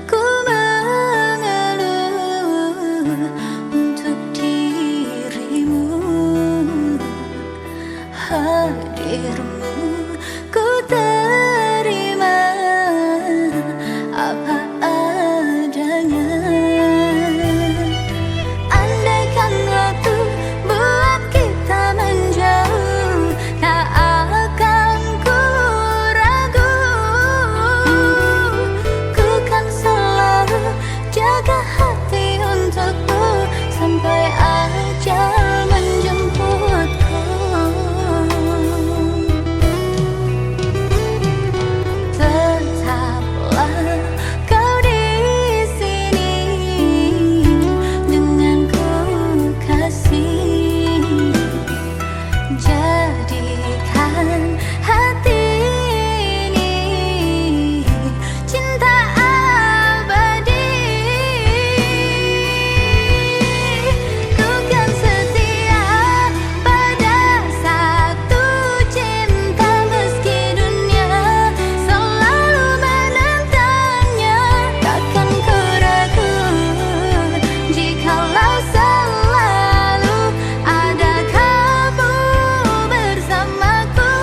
ku mengeluh untuk dirimu, hadirmu ku terima apa adanya. Andaikan waktu buat kita menjauh, tak akan ku ragu. Ku kan selalu jaga hati untukmu sampai ajal menjemputku. Tetaplah kau di sini denganku kasih, jadikan hati ini cinta abadi. Ku kan setia pada satu cinta meski dunia selalu menentangnya. Takkan ku ragu jikalau selalu ada kamu bersamaku.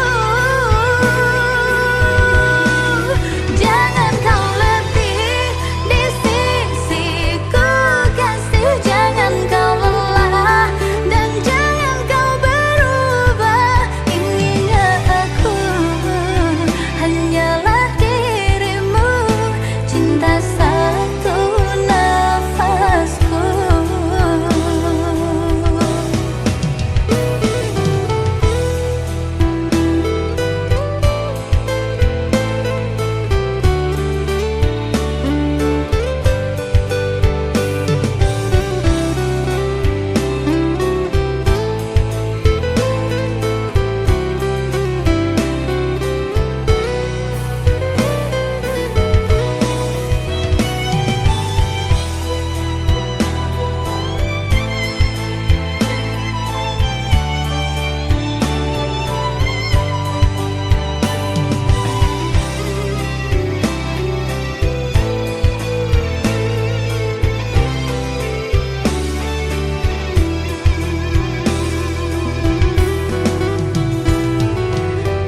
Jangan kau letih di sisiku kasih, jangan kau lelah dan jangan kau berubah. Inginnya aku hanyalah dirimu, cinta satu nafasku.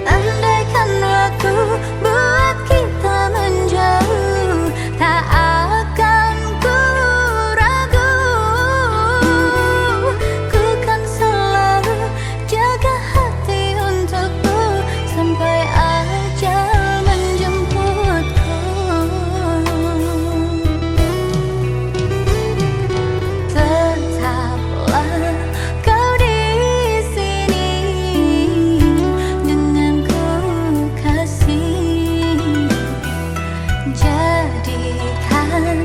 Andaikan waktu buat kita menjauh, tak akan ku ragu. Ku kan selalu jaga hati untukmu sampai ajal menjemputku. Tetaplah kau di sini denganku kasih, jadikan